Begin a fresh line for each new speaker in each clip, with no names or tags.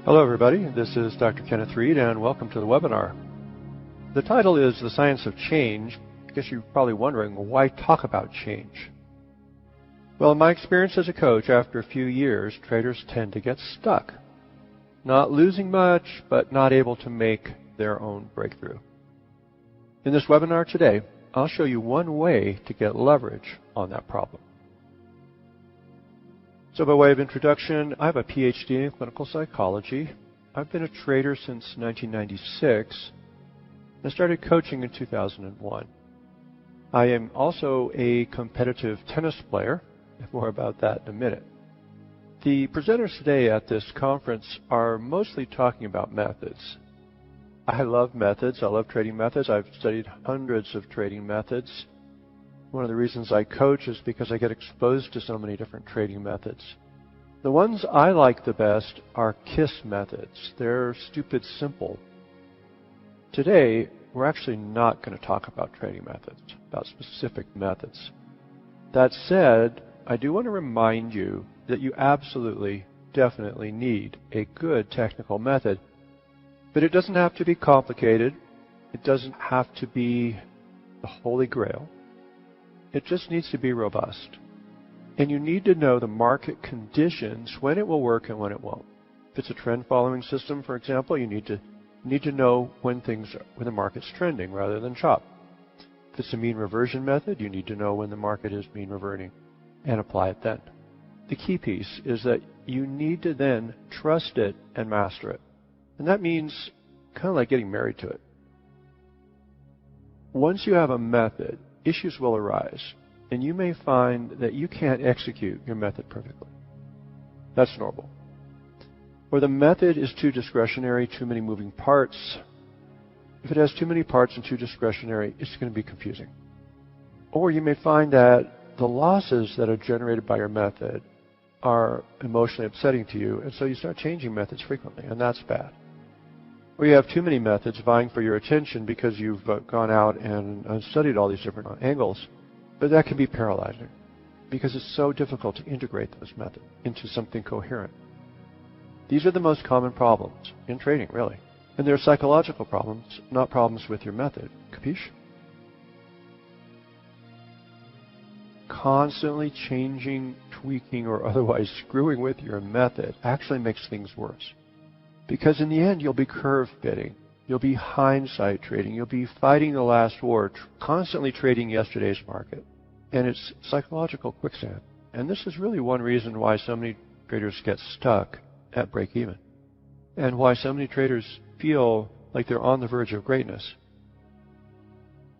Hello everybody, this is Dr. Kenneth Reid and welcome to the webinar. The title is The Science of Change. I guess you're probably wondering, well, why talk about change? Well, in my experience as a coach, after a few years, traders tend to get stuck. Not losing much, but not able to make their own breakthrough. In this webinar today, I'll show you one way to get leverage on that problem. So by way of introduction, I have a PhD in clinical psychology. I've been a trader since 1996. I started coaching in 2001. I am also a competitive tennis player. More about that in a minute. The presenters today at this conference are mostly talking about methods. I love methods. I love trading methods. I've studied hundreds of trading methods. One of the reasons I coach is because I get exposed to so many different trading methods. The ones I like the best are KISS methods. They're stupid simple. Today, we're actually not going to talk about trading methods, about specific methods. That said, I do want to remind you that you absolutely, definitely need a good technical method. But it doesn't have to be complicated. It doesn't have to be the Holy Grail. It just needs to be robust. And you need to know the market conditions, when it will work and when it won't. If it's a trend following system, for example, you need to know when the market's trending rather than chop. If it's a mean reversion method, you need to know when the market is mean reverting and apply it then. The key piece is that you need to then trust it and master it. And that means kind of like getting married to it. Once you have a method, issues will arise, and you may find that you can't execute your method perfectly. That's normal. Or the method is too discretionary, too many moving parts. If it has too many parts and too discretionary, it's going to be confusing. Or you may find that the losses that are generated by your method are emotionally upsetting to you, and so you start changing methods frequently, and that's bad. Or you have too many methods vying for your attention because you've gone out and studied all these different angles. But that can be paralyzing because it's so difficult to integrate those methods into something coherent. These are the most common problems in trading, really. And they're psychological problems, not problems with your method. Capiche? Constantly changing, tweaking, or otherwise screwing with your method actually makes things worse. Because in the end, you'll be curve fitting. You'll be hindsight trading. You'll be fighting the last war, constantly trading yesterday's market. And it's psychological quicksand. And this is really one reason why so many traders get stuck at break even. And why so many traders feel like they're on the verge of greatness.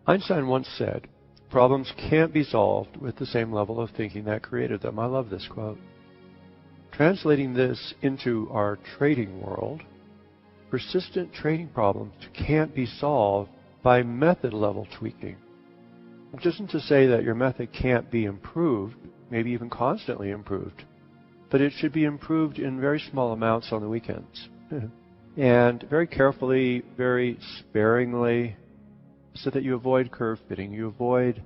Einstein once said, "Problems can't be solved with the same level of thinking that created them." I love this quote. Translating this into our trading world, persistent trading problems can't be solved by method level tweaking. Which isn't to say that your method can't be improved, maybe even constantly improved, but it should be improved in very small amounts on the weekends. And very carefully, very sparingly, so that you avoid curve fitting, you avoid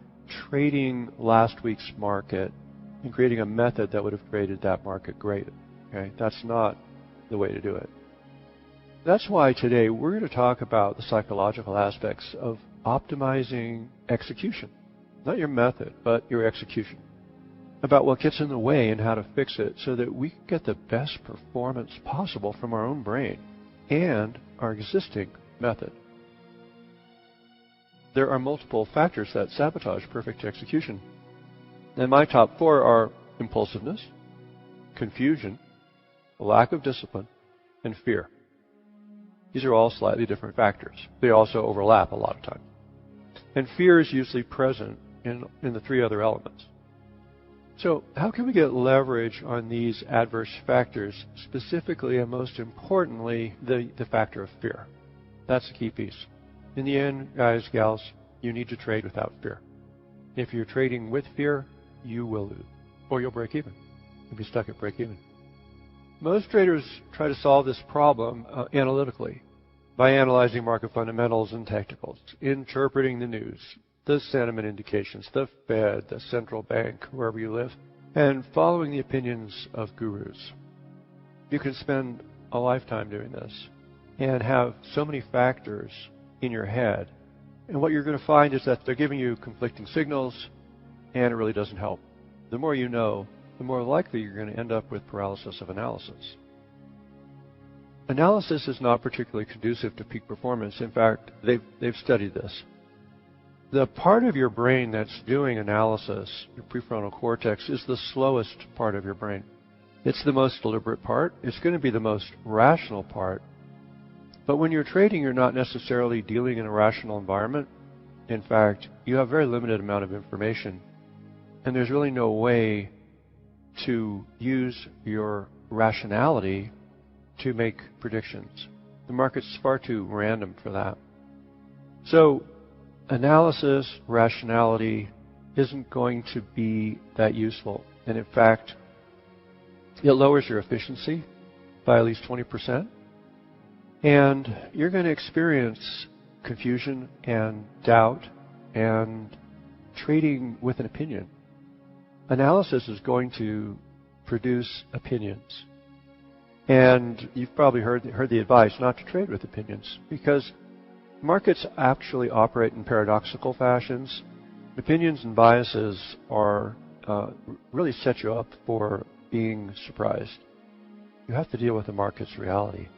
trading last week's market and creating a method that would have traded that market great. Okay? That's not the way to do it. That's why today we're going to talk about the psychological aspects of optimizing execution. Not your method, but your execution. About what gets in the way and how to fix it so that we can get the best performance possible from our own brain and our existing method. There are multiple factors that sabotage perfect execution. And my top four are impulsiveness, confusion, lack of discipline, and fear. These are all slightly different factors. They also overlap a lot of times. And fear is usually present in the three other elements. So how can we get leverage on these adverse factors, specifically and most importantly, the factor of fear? That's the key piece. In the end, guys, gals, you need to trade without fear. If you're trading with fear, you will lose, or you'll break even. You'll be stuck at break even. Most traders try to solve this problem analytically by analyzing market fundamentals and technicals, interpreting the news, the sentiment indications, the Fed, the central bank, wherever you live, and following the opinions of gurus. You can spend a lifetime doing this and have so many factors in your head. And what you're going to find is that they're giving you conflicting signals, and it really doesn't help. The more you know, the more likely you're going to end up with paralysis of analysis. Analysis is not particularly conducive to peak performance. In fact, they've studied this. The part of your brain that's doing analysis, your prefrontal cortex, is the slowest part of your brain. It's the most deliberate part. It's going to be the most rational part. But when you're trading, you're not necessarily dealing in a rational environment. In fact, you have a very limited amount of information, and there's really no way to use your rationality to make predictions. The market's far too random for that. So analysis, rationality isn't going to be that useful. And in fact, it lowers your efficiency by at least 20%. And you're going to experience confusion and doubt and trading with an opinion. Analysis is going to produce opinions. And you've probably heard the advice not to trade with opinions, because markets actually operate in paradoxical fashions. Opinions and biases are really set you up for being surprised. You have to deal with the market's reality.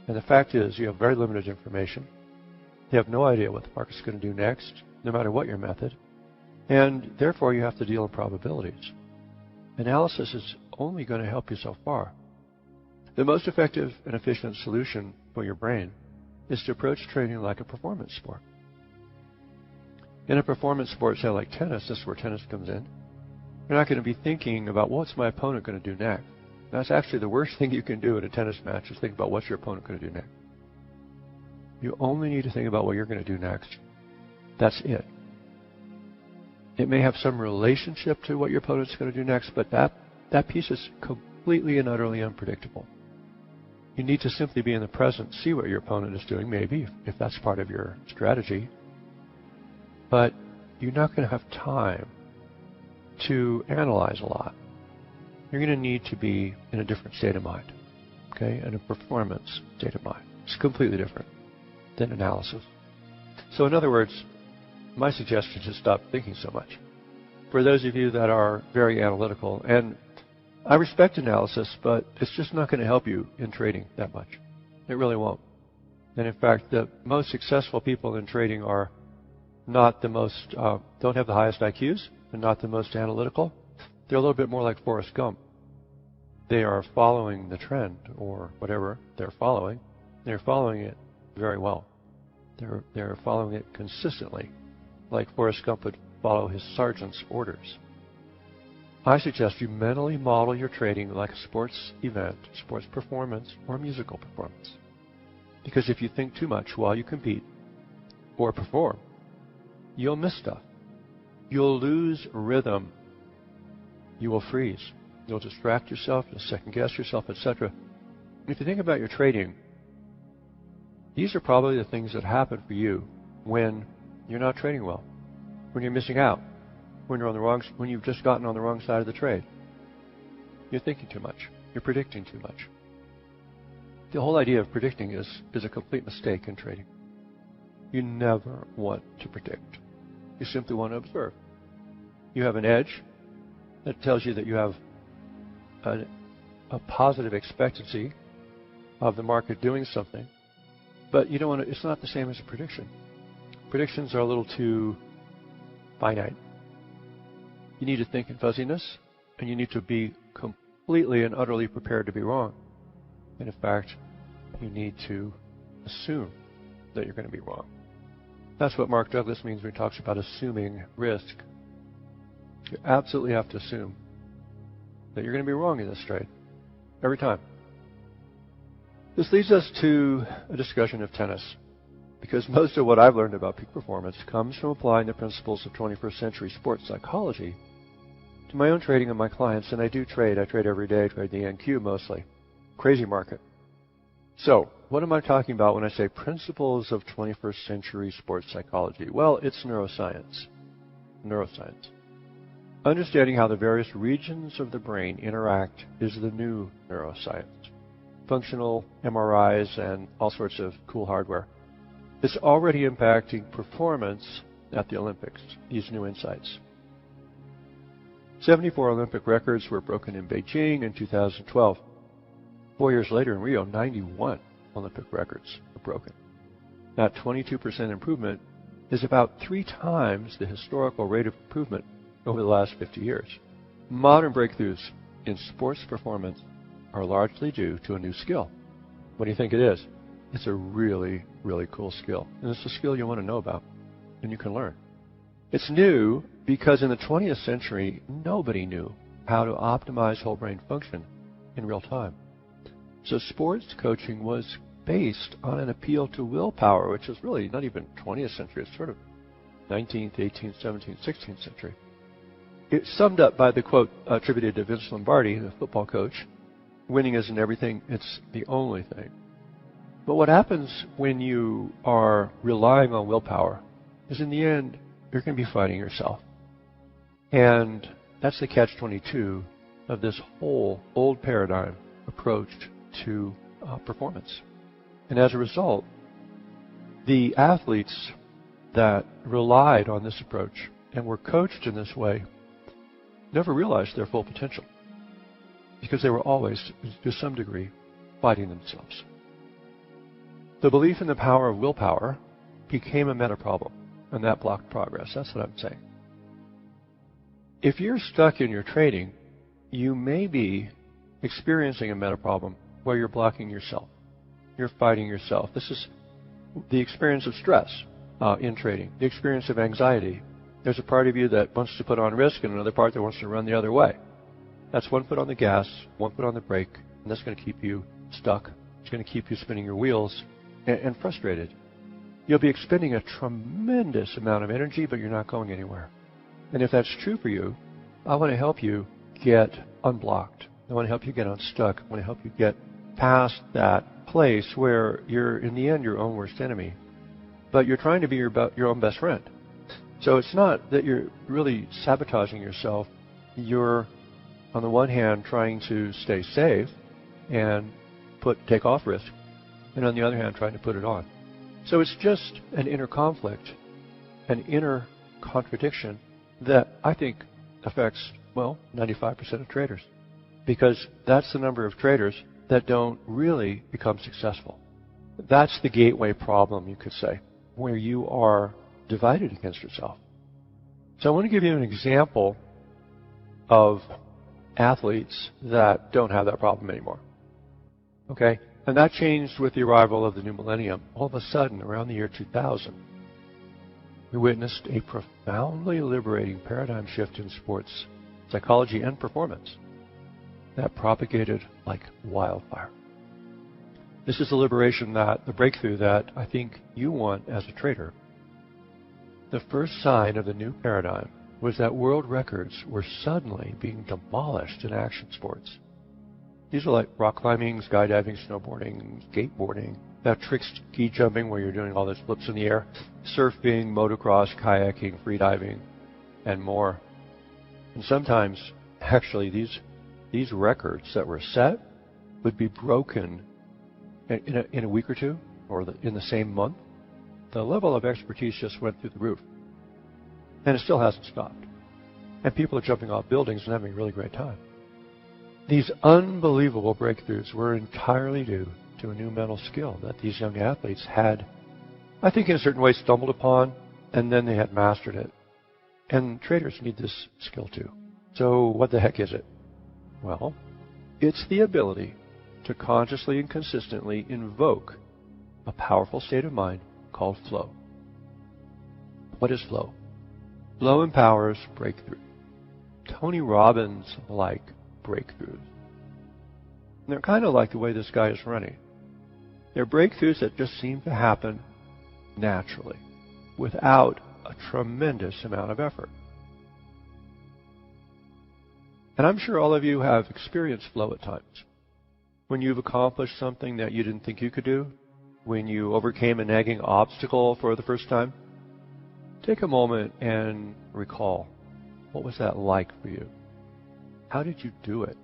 And the fact is, you have very limited information. You have no idea what the market's going to do next, no matter what your method. And therefore, you have to deal in probabilities. Analysis is only going to help you so far. The most effective and efficient solution for your brain is to approach trading like a performance sport. In a performance sport, say like tennis, this is where tennis comes in. You're not going to be thinking about what's my opponent going to do next. That's actually the worst thing you can do in a tennis match, is think about what's your opponent going to do next. You only need to think about what you're going to do next. That's it. It may have some relationship to what your opponent's going to do next, but that piece is completely and utterly unpredictable. You need to simply be in the present, see what your opponent is doing, maybe, if that's part of your strategy. But you're not going to have time to analyze a lot. You're going to need to be in a different state of mind, okay, in a performance state of mind. It's completely different than analysis. So in other words, my suggestion is stop thinking so much. For those of you that are very analytical, and I respect analysis, but it's just not going to help you in trading that much. It really won't. And in fact, the most successful people in trading are not the most, don't have the highest IQs, and not the most analytical. They're a little bit more like Forrest Gump. They are following the trend, or whatever they're following. They're following it very well. They're following it consistently, like Forrest Gump would follow his sergeant's orders. I suggest you mentally model your trading like a sports event, sports performance, or musical performance. Because if you think too much while you compete or perform, you'll miss stuff. You'll lose rhythm. You will freeze. You'll distract yourself, you'll second guess yourself, etc. If you think about your trading, these are probably the things that happen for you when you're not trading well, when you're missing out, when you've just gotten on the wrong side of the trade. You're thinking too much. You're predicting too much. The whole idea of predicting is a complete mistake in trading. You never want to predict. You simply want to observe. You have an edge that tells you that you have a positive expectancy of the market doing something, but you don't want to. It's not the same as a prediction. Predictions are a little too finite. You need to think in fuzziness, and you need to be completely and utterly prepared to be wrong. And in fact, you need to assume that you're going to be wrong. That's what Mark Douglas means when he talks about assuming risk. You absolutely have to assume that you're going to be wrong in this trade, every time. This leads us to a discussion of tennis, because most of what I've learned about peak performance comes from applying the principles of 21st century sports psychology to my own trading and my clients. And I do trade. I trade every day. I trade the NQ mostly. Crazy market. So, what am I talking about when I say principles of 21st century sports psychology? Well, it's neuroscience. Neuroscience. Understanding how the various regions of the brain interact is the new neuroscience. functional MRIs and all sorts of cool hardware. It's already impacting performance at the Olympics, these new insights. 74 Olympic records were broken in Beijing in 2012. 4 years later in Rio, 91 Olympic records were broken. That 22% improvement is about 3 times the historical rate of improvement over the last 50 years. Modern breakthroughs in sports performance are largely due to a new skill. What do you think it is? It's a really, really cool skill. And it's a skill you want to know about and you can learn. It's new because in the 20th century, nobody knew how to optimize whole brain function in real time. So sports coaching was based on an appeal to willpower, which is really not even 20th century. It's sort of 19th, 18th, 17th, 16th century. It's summed up by the quote attributed to Vince Lombardi, the football coach, winning isn't everything, it's the only thing. But what happens when you are relying on willpower is in the end, you're going to be fighting yourself. And that's the catch-22 of this whole old paradigm approach to performance. And as a result, the athletes that relied on this approach and were coached in this way never realized their full potential because they were always, to some degree, fighting themselves. The belief in the power of willpower became a meta problem, and that blocked progress. That's what I'm saying. If you're stuck in your trading, you may be experiencing a meta problem where you're blocking yourself. You're fighting yourself. This is the experience of stress in trading, the experience of anxiety. There's a part of you that wants to put on risk and another part that wants to run the other way. That's one foot on the gas, one foot on the brake, and that's going to keep you stuck. It's going to keep you spinning your wheels and frustrated. You'll be expending a tremendous amount of energy, but you're not going anywhere. And if that's true for you, I want to help you get unblocked. I want to help you get unstuck. I want to help you get past that place where you're, in the end, your own worst enemy. But you're trying to be your own best friend. So it's not that you're really sabotaging yourself. You're, on the one hand, trying to stay safe and take off risk, and on the other hand, trying to put it on. So it's just an inner conflict, an inner contradiction that I think affects, 95% of traders. Because that's the number of traders that don't really become successful. That's the gateway problem, you could say, where you are divided against yourself. So I want to give you an example of athletes that don't have that problem anymore. Okay? And that changed with the arrival of the new millennium. All of a sudden, around the year 2000, we witnessed a profoundly liberating paradigm shift in sports psychology and performance that propagated like wildfire. This is the breakthrough that I think you want as a trader. The first sign of the new paradigm was that world records were suddenly being demolished in action sports. These are like rock climbing, skydiving, snowboarding, skateboarding, that trick ski jumping where you're doing all those flips in the air, surfing, motocross, kayaking, freediving, and more. And sometimes, actually, these records that were set would be broken in a week or two, or in the same month. The level of expertise just went through the roof. And it still hasn't stopped. And people are jumping off buildings and having a really great time. These unbelievable breakthroughs were entirely due to a new mental skill that these young athletes had, I think in a certain way, stumbled upon, and then they had mastered it. And traders need this skill too. So what the heck is it? Well, it's the ability to consciously and consistently invoke a powerful state of mind called flow. What is flow? Flow empowers breakthrough. Tony Robbins-like breakthroughs. And they're kind of like the way this guy is running. They're breakthroughs that just seem to happen naturally, without a tremendous amount of effort. And I'm sure all of you have experienced flow at times. When you've accomplished something that you didn't think you could do, when you overcame a nagging obstacle for the first time, take a moment and recall, what was that like for you? How did you do it?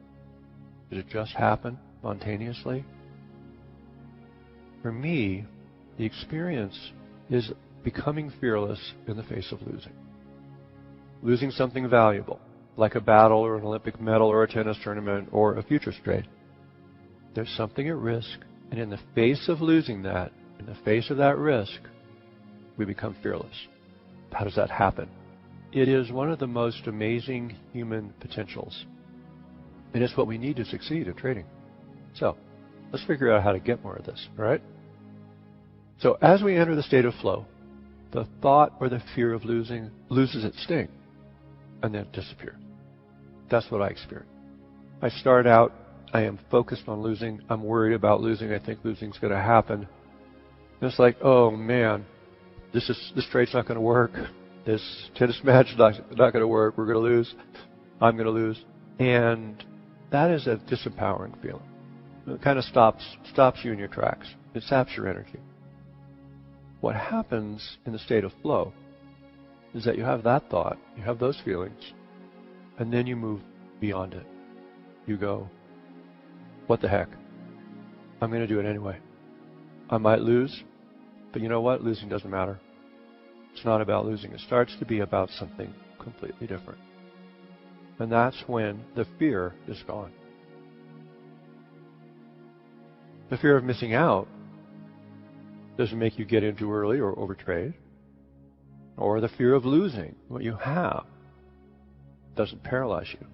Did it just happen spontaneously? For me, the experience is becoming fearless in the face of losing. Losing something valuable, like a battle or an Olympic medal or a tennis tournament or a futures trade. There's something at risk, and in the face of losing that, in the face of that risk, we become fearless. How does that happen? It is one of the most amazing human potentials, and it's what we need to succeed in trading. So, let's figure out how to get more of this, all right? So, as we enter the state of flow, the thought or the fear of losing loses its sting, and then disappears. That's what I experience. I start out, I am focused on losing, I'm worried about losing, I think losing's going to happen. And it's like, oh man, this trade's not going to work. This tennis match is not going to work. We're going to lose. I'm going to lose. And that is a disempowering feeling. It kind of stops you in your tracks. It saps your energy. What happens in the state of flow is that you have that thought, you have those feelings, and then you move beyond it. You go, what the heck? I'm going to do it anyway. I might lose, but you know what? Losing doesn't matter. It's not about losing. It starts to be about something completely different. And that's when the fear is gone. The fear of missing out doesn't make you get in too early or overtrade. Or the fear of losing what you have doesn't paralyze you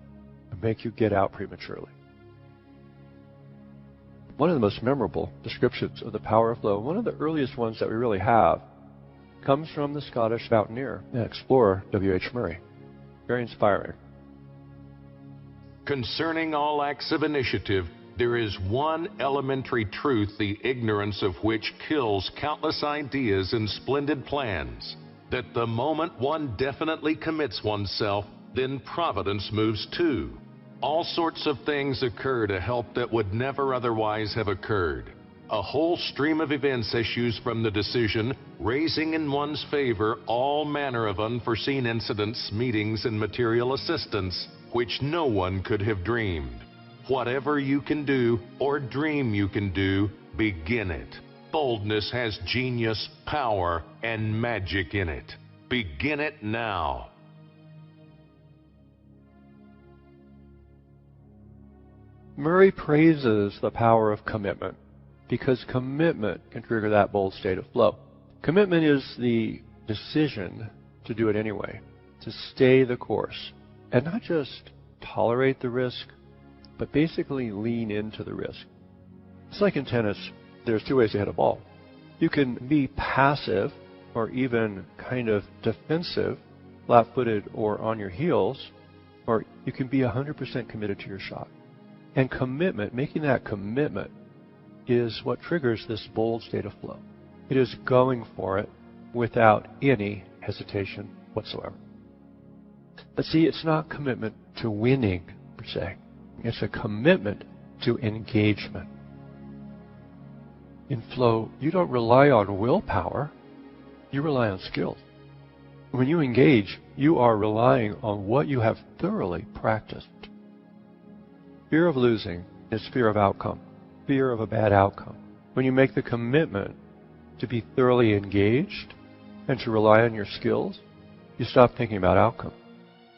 and make you get out prematurely. One of the most memorable descriptions of the power of flow, one of the earliest ones that we really have, comes from the Scottish mountaineer and explorer W.H. Murray. Very inspiring.
Concerning all acts of initiative, there is one elementary truth, the ignorance of which kills countless ideas and splendid plans. That the moment one definitely commits oneself, then providence moves too. All sorts of things occur to help that would never otherwise have occurred. A whole stream of events issues from the decision, raising in one's favor all manner of unforeseen incidents, meetings, and material assistance, which no one could have dreamed. Whatever you can do or dream you can do, begin it. Boldness has genius, power, and magic in it. Begin it now.
Murray praises the power of commitment because commitment can trigger that bold state of flow. Commitment is the decision to do it anyway, to stay the course, and not just tolerate the risk, but basically lean into the risk. It's like in tennis, there's two ways to hit a ball. You can be passive or even kind of defensive, flat-footed or on your heels, or you can be 100% committed to your shot. And commitment, making that commitment, is what triggers this bold state of flow. It is going for it without any hesitation whatsoever. But see, it's not commitment to winning, per se. It's a commitment to engagement. In flow, you don't rely on willpower, you rely on skills. When you engage, you are relying on what you have thoroughly practiced. Fear of losing is fear of outcome, fear of a bad outcome. When you make the commitment to be thoroughly engaged and to rely on your skills, you stop thinking about outcome.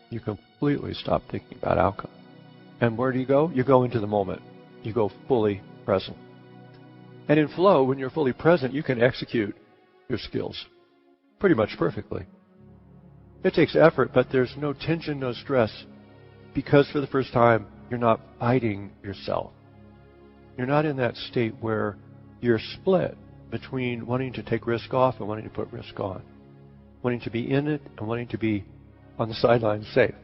You completely stop thinking about outcome. And where do you go? You go into the moment. You go fully present. And in flow, when you're fully present, you can execute your skills pretty much perfectly. It takes effort, but there's no tension, no stress, because for the first time, you're not fighting yourself. You're not in that state where you're split between wanting to take risk off and wanting to put risk on, wanting to be in it and wanting to be on the sidelines safe.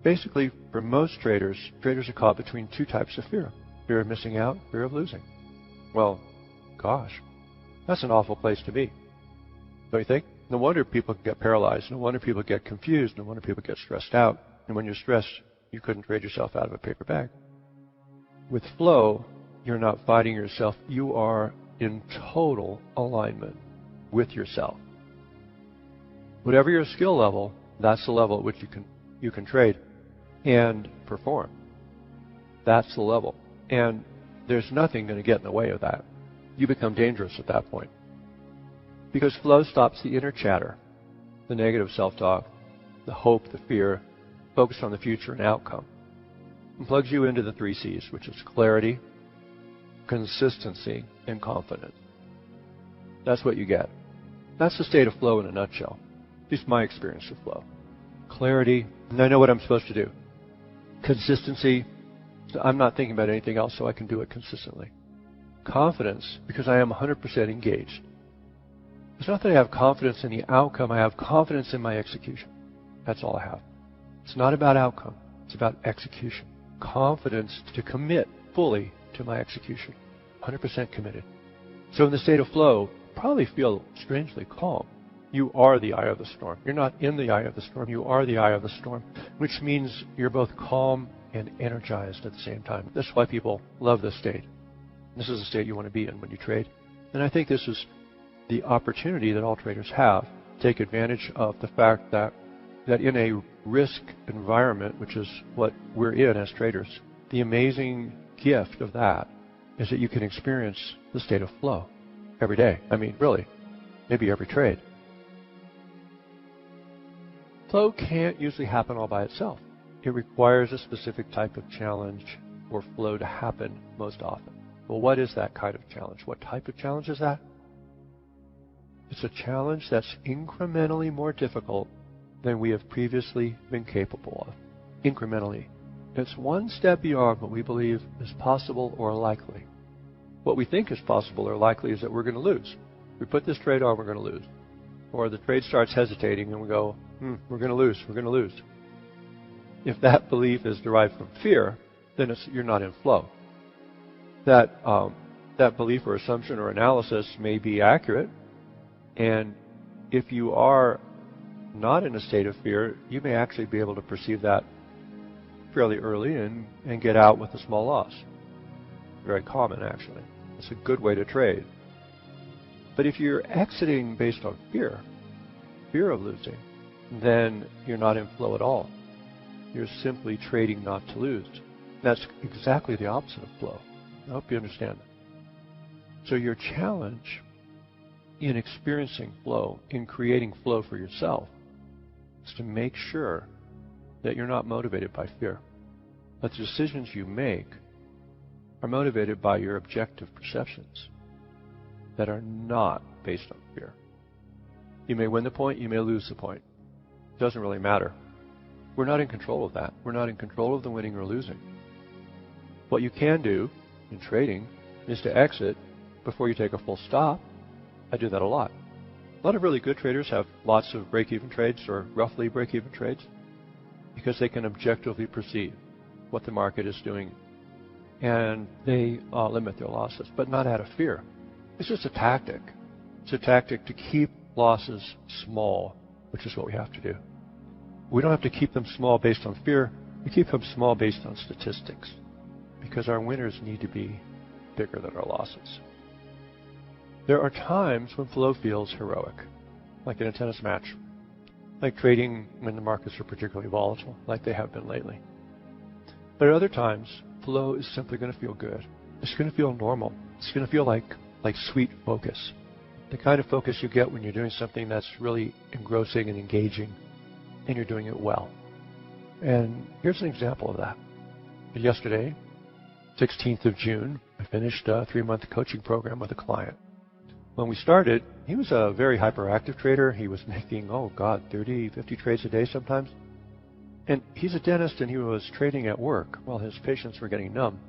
Basically, for most traders are caught between two types of fear. Fear of missing out, fear of losing. Well, gosh, that's an awful place to be. Don't you think? No wonder people get paralyzed. No wonder people get confused. No wonder people get stressed out. And when you're stressed, you couldn't trade yourself out of a paper bag. With flow, you're not fighting yourself. You are in total alignment with yourself. Whatever your skill level, that's the level at which you can trade and perform. That's the level. And there's nothing going to get in the way of that. you become dangerous at that point. Because flow stops the inner chatter, the negative self-talk, the hope, the fear, focus on the future and outcome, and plugs you into the 3 C's, which is clarity, consistency, and confidence. That's what you get. That's the state of flow in a nutshell. At least my experience of flow. Clarity, and I know what I'm supposed to do. Consistency, so I'm not thinking about anything else, so I can do it consistently. Confidence, because I am 100% engaged. It's not that I have confidence in the outcome, I have confidence in my execution. That's all I have. It's not about outcome, it's about execution. Confidence to commit fully to my execution. 100% committed. So in the state of flow, probably feel strangely calm. You are the eye of the storm. You're not in the eye of the storm, you are the eye of the storm, which means you're both calm and energized at the same time. That's why people love this state. This is the state you want to be in when you trade. And I think this is the opportunity that all traders have. Take advantage of the fact that in a risk environment, which is what we're in as traders, the amazing gift of that is that you can experience the state of flow every day. I mean, really, maybe every trade. Flow can't usually happen all by itself. It requires a specific type of challenge for flow to happen most often. Well, what is that kind of challenge? What type of challenge is that? It's a challenge that's incrementally more difficult than we have previously been capable of. Incrementally. It's one step beyond what we believe is possible or likely. What we think is possible or likely is that we're going to lose. We put this trade on, we're going to lose. Or the trade starts hesitating and we go, we're going to lose, we're going to lose. If that belief is derived from fear, then you're not in flow. That belief or assumption or analysis may be accurate, and if you are not in a state of fear, you may actually be able to perceive that fairly early and get out with a small loss. Very common, actually. It's a good way to trade. But if you're exiting based on fear of losing, then you're not in flow at all. You're simply trading not to lose. That's exactly the opposite of flow. I hope you understand that. So your challenge in experiencing flow, in creating flow for yourself, is to make sure that you're not motivated by fear. That the decisions you make are motivated by your objective perceptions that are not based on fear. You may win the point, you may lose the point. It doesn't really matter. We're not in control of that. We're not in control of the winning or losing. What you can do in trading is to exit before you take a full stop. I do that a lot. A lot of really good traders have lots of break-even trades or roughly break-even trades because they can objectively perceive what the market is doing and they limit their losses, but not out of fear. It's just a tactic. It's a tactic to keep losses small, which is what we have to do. We don't have to keep them small based on fear. We keep them small based on statistics because our winners need to be bigger than our losses. There are times when flow feels heroic, like in a tennis match, like trading when the markets are particularly volatile, like they have been lately. But at other times, flow is simply going to feel good. It's going to feel normal. It's going to feel like sweet focus. The kind of focus you get when you're doing something that's really engrossing and engaging, and you're doing it well. And here's an example of that. Yesterday, 16th of June, I finished a 3-month coaching program with a client. When we started, he was a very hyperactive trader. He was making, 30, 50 trades a day sometimes. And he's a dentist and he was trading at work while his patients were getting numb.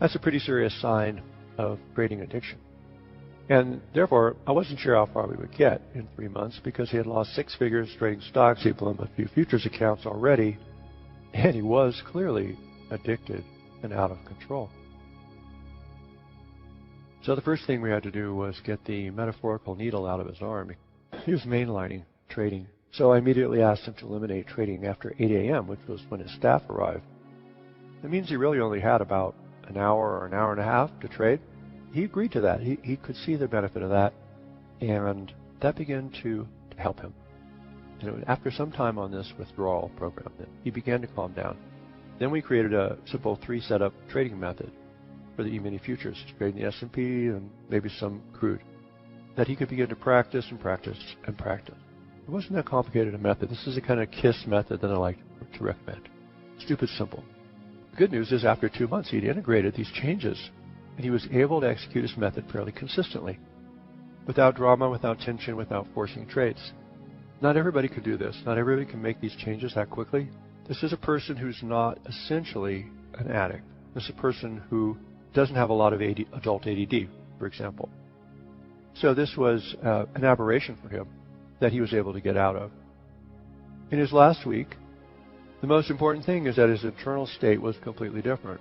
That's a pretty serious sign of trading addiction. And therefore, I wasn't sure how far we would get in 3 months because he had lost 6 figures trading stocks. He'd blown a few futures accounts already. And he was clearly addicted and out of control. So the first thing we had to do was get the metaphorical needle out of his arm. He was mainlining trading. So I immediately asked him to eliminate trading after 8 a.m., which was when his staff arrived. That means he really only had about an hour or an hour and a half to trade. He agreed to that. He could see the benefit of that, and that began to help him. After some time on this withdrawal program, he began to calm down. Then we created a simple 3-setup trading method. for the E-mini futures, trading the S&P and maybe some crude, that he could begin to practice and practice and practice. It wasn't that complicated a method. This is the kind of KISS method that I like to recommend. Stupid simple. The good news is after 2 months, he'd integrated these changes, and he was able to execute his method fairly consistently, without drama, without tension, without forcing trades. Not everybody could do this. Not everybody can make these changes that quickly. This is a person who's not essentially an addict. This is a person who doesn't have a lot of adult ADD, for example. So this was an aberration for him that he was able to get out of. In his last week, the most important thing is that his internal state was completely different.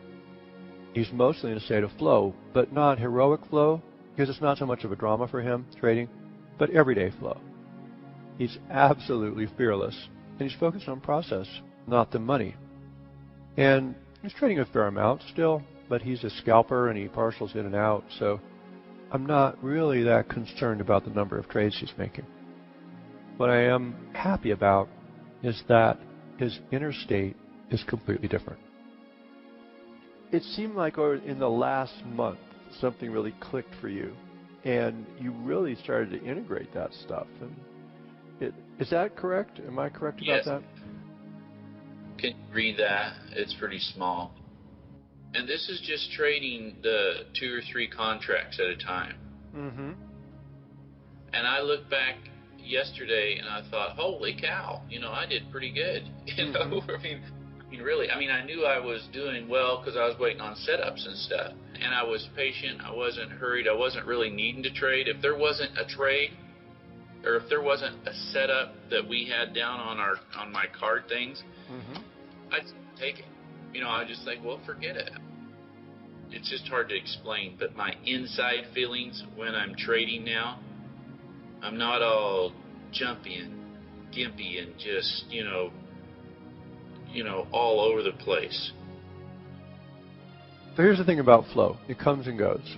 He's mostly in a state of flow, but not heroic flow, because it's not so much of a drama for him, trading, but everyday flow. He's absolutely fearless, and he's focused on process, not the money. And he's trading a fair amount still, but he's a scalper and he partials in and out, so I'm not really that concerned about the number of trades he's making. What I am happy about is that his inner state is completely different. It seemed like in the last month something really clicked for you, and you really started to integrate that stuff. And is that correct? Am I correct about that?
Can you read that? It's pretty small. And this is just trading the 2 or 3 contracts at a time.
Mm-hmm.
And I look back yesterday and I thought, holy cow, I did pretty good. I mean, I knew I was doing well because I was waiting on setups and stuff. And I was patient. I wasn't hurried. I wasn't really needing to trade. If there wasn't a trade, or if there wasn't a setup that we had down on my card things, I'd take it. I just think, well, forget it. It's just hard to explain, but my inside feelings when I'm trading now, I'm not all jumpy and gimpy and just, all over the place.
So here's the thing about flow. It comes and goes.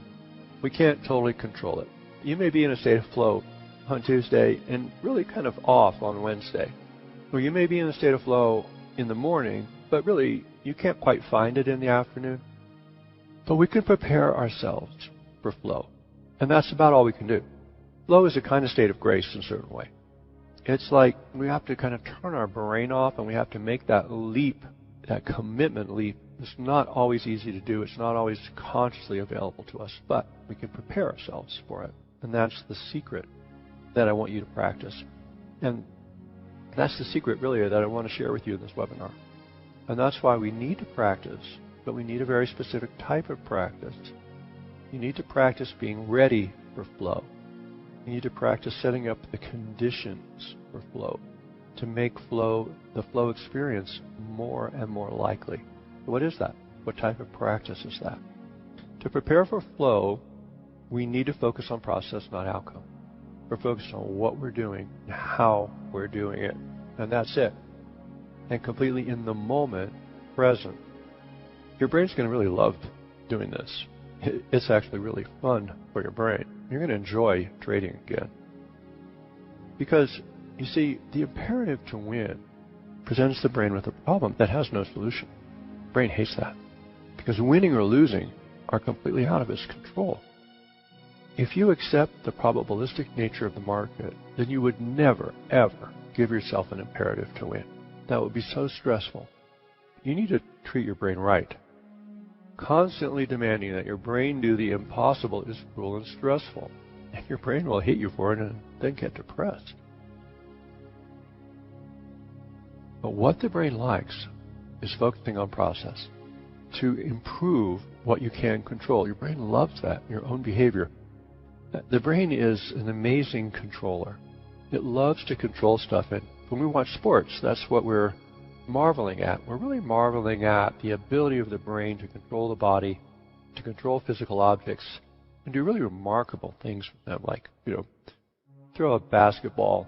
We can't totally control it. You may be in a state of flow on Tuesday and really kind of off on Wednesday. Or you may be in a state of flow in the morning, but really you can't quite find it in the afternoon. But we can prepare ourselves for flow. And that's about all we can do. Flow is a kind of state of grace in a certain way. It's like we have to kind of turn our brain off and we have to make that leap, that commitment leap. It's not always easy to do. It's not always consciously available to us, but we can prepare ourselves for it. And that's the secret that I want you to practice. And that's the secret, really, that I want to share with you in this webinar. And that's why we need to practice, but we need a very specific type of practice. You need to practice being ready for flow. You need to practice setting up the conditions for flow to make the flow experience more and more likely. What is that? What type of practice is that? To prepare for flow, we need to focus on process, not outcome. We're focused on what we're doing and how we're doing it. And that's it. And completely in the moment, present. Your brain's going to really love doing this. It's actually really fun for your brain. You're going to enjoy trading again. Because, you see, the imperative to win presents the brain with a problem that has no solution. The brain hates that. Because winning or losing are completely out of its control. If you accept the probabilistic nature of the market, then you would never, ever give yourself an imperative to win. That would be so stressful. You need to treat your brain right. Constantly demanding that your brain do the impossible is cruel and stressful. And your brain will hate you for it and then get depressed. But what the brain likes is focusing on process to improve what you can control. Your brain loves that, your own behavior. The brain is an amazing controller. It loves to control stuff. And when we watch sports, that's what we're marveling at. We're really marveling at the ability of the brain to control the body, to control physical objects, and do really remarkable things with them, like, throw a basketball,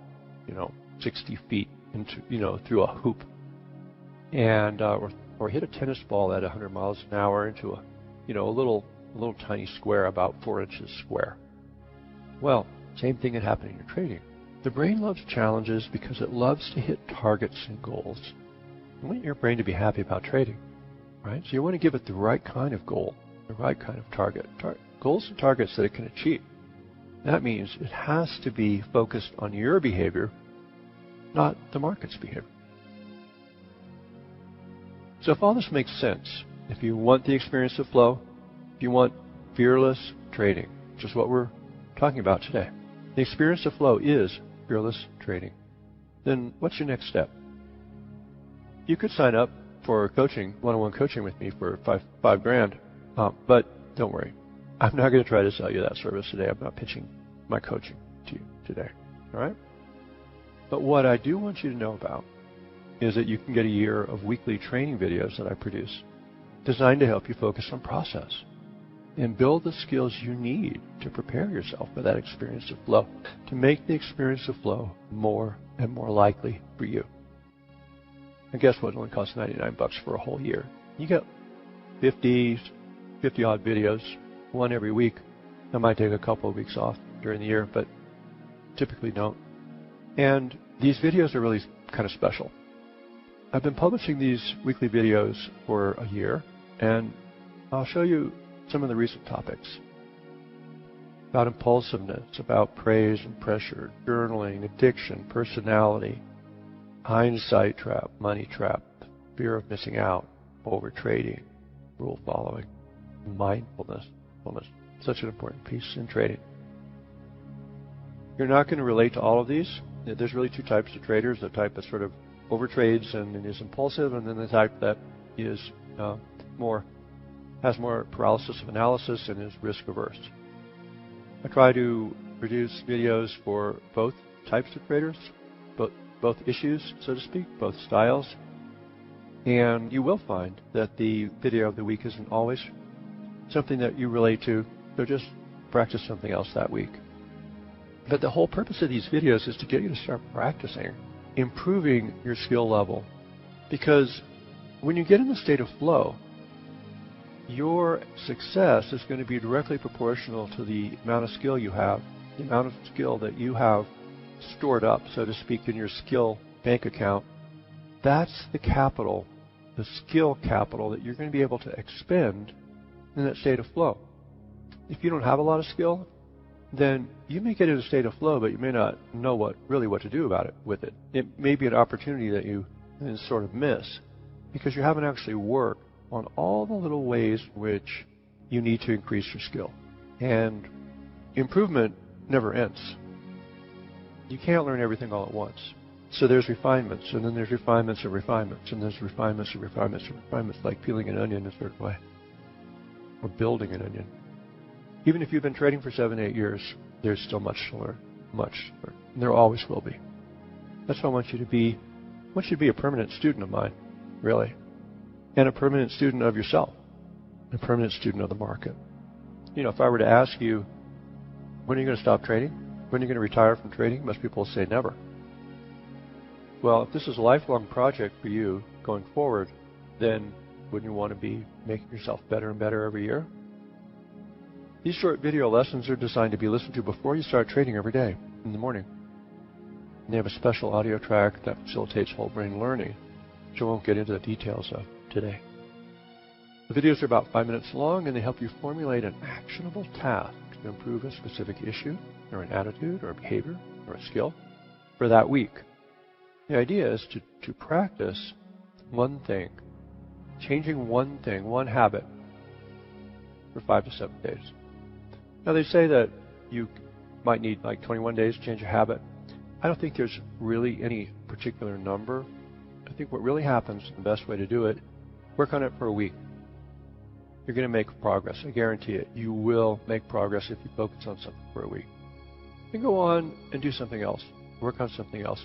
60 feet into, through a hoop, and or hit a tennis ball at 100 miles an hour into a little tiny square about 4 inches square. Well, same thing can happen in your trading. The brain loves challenges because it loves to hit targets and goals. You want your brain to be happy about trading, right? So you want to give it the right kind of goal. the right kind of target. Goals and targets that it can achieve. That means it has to be focused on your behavior, not the market's behavior. So if all this makes sense, if you want the experience of flow, if you want fearless trading, which is what we're talking about today, the experience of flow is fearless trading, then what's your next step? You could sign up for coaching, one-on-one coaching with me for five grand, but don't worry. I'm not going to try to sell you that service today. I'm not pitching my coaching to you today, all right? But what I do want you to know about is that you can get a year of weekly training videos that I produce designed to help you focus on process and build the skills you need to prepare yourself for that experience of flow, to make the experience of flow more and more likely for you. And guess what? It only costs $99 for a whole year. You get 50 odd videos, one every week. I might take a couple of weeks off during the year, but typically don't. And these videos are really kind of special. I've been publishing these weekly videos for a year, and I'll show you some of the recent topics about impulsiveness, about praise and pressure, journaling, addiction, personality, hindsight trap, money trap, fear of missing out, overtrading, rule following, mindfulness. Such an important piece in trading. You're not going to relate to all of these. There's really two types of traders: the type that sort of overtrades and is impulsive, and then the type that is has more paralysis of analysis and is risk averse. I try to produce videos for both types of traders, both issues, so to speak, both styles. And you will find that the video of the week isn't always something that you relate to, so just practice something else that week. But the whole purpose of these videos is to get you to start practicing, improving your skill level. Because when you get in the state of flow, your success is going to be directly proportional to the amount of skill you have, the amount of skill that you have stored up, so to speak, in your skill bank account. That's the capital, the skill capital that you're going to be able to expend in that state of flow. If you don't have a lot of skill, then you may get in a state of flow, but you may not know what to do about it with it. It may be an opportunity that you sort of miss because you haven't actually worked on all the little ways in which you need to increase your skill. And improvement never ends. You can't learn everything all at once. So there's refinements, and then there's refinements of refinements, and there's refinements of refinements of refinements, like peeling an onion a certain way, or building an onion. Even if you've been trading for 7-8 years, there's still much to learn, much to learn. And there always will be. That's why I want you to be. I want you to be a permanent student of mine, really, and a permanent student of yourself, a permanent student of the market. You know, if I were to ask you, when are you going to stop trading? When are you going to retire from trading? Most people will say never. Well, if this is a lifelong project for you going forward, then wouldn't you want to be making yourself better and better every year? These short video lessons are designed to be listened to before you start trading every day in the morning. And they have a special audio track that facilitates whole brain learning, which I won't get into the details of today. The videos are about 5 minutes long, and they help you formulate an actionable task to improve a specific issue, or an attitude, or a behavior, or a skill for that week. The idea is to practice one thing, changing one thing, one habit, for 5 to 7 days. Now, they say that you might need like 21 days to change a habit. I don't think there's really any particular number. I think what really happens, the best way to do it, work on it for a week. You're going to make progress. I guarantee it. You will make progress if you focus on something for a week. Then go on and do something else. Work on something else.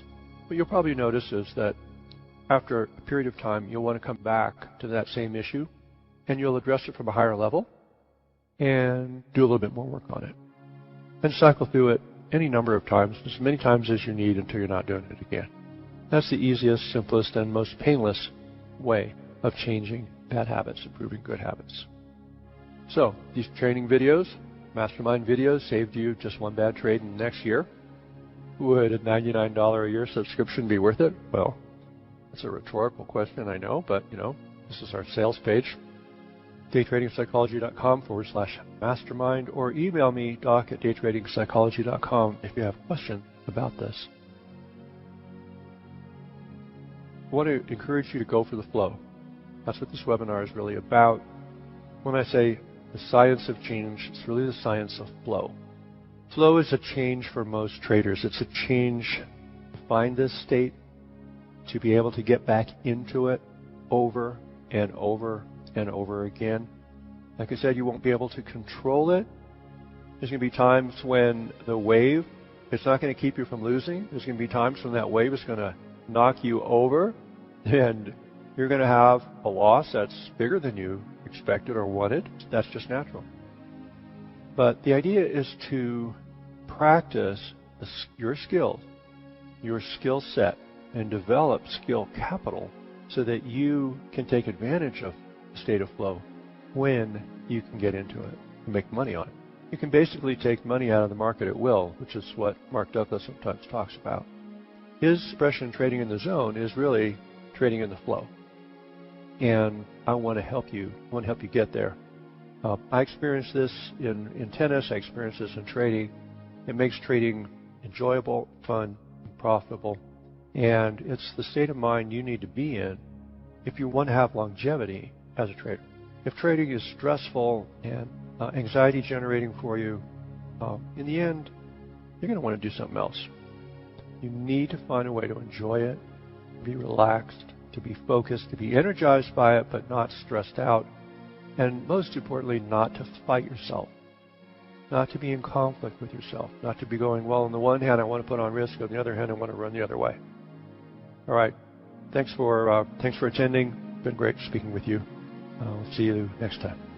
What you'll probably notice is that after a period of time, you'll want to come back to that same issue, and you'll address it from a higher level and do a little bit more work on it. And cycle through it any number of times, as many times as you need until you're not doing it again. That's the easiest, simplest, and most painless way of changing bad habits, improving good habits. So, these training videos, mastermind videos, saved you just one bad trade in the next year. Would a $99 a year subscription be worth it? Well, that's a rhetorical question, I know, but, this is our sales page. daytradingpsychology.com/mastermind, or email me, doc@daytradingpsychology.com, if you have questions about this. I want to encourage you to go for the flow. That's what this webinar is really about. When I say the science of change, it's really the science of flow. Flow is a change for most traders. It's a change to find this state, to be able to get back into it over and over and over again. Like I said, you won't be able to control it. There's going to be times when the wave, it's not going to keep you from losing. There's going to be times when that wave is going to knock you over, and you're going to have a loss that's bigger than you expected or wanted. That's just natural. But the idea is to practice your skills, your skill set, and develop skill capital so that you can take advantage of the state of flow when you can get into it and make money on it. You can basically take money out of the market at will, which is what Mark Douglas sometimes talks about. His expression, trading in the zone, is really trading in the flow. And I want to help you. I want to help you get there. I experienced this in tennis. I experienced this in trading. It makes trading enjoyable, fun, and profitable. And it's the state of mind you need to be in if you want to have longevity as a trader. If trading is stressful and anxiety generating for you, in the end, you're going to want to do something else. You need to find a way to enjoy it, be relaxed, to be focused, to be energized by it, but not stressed out. And most importantly, not to fight yourself, not to be in conflict with yourself, not to be going, well, on the one hand, I want to put on risk, on the other hand, I want to run the other way. All right. Thanks for attending. It's been great speaking with you. I'll see you next time.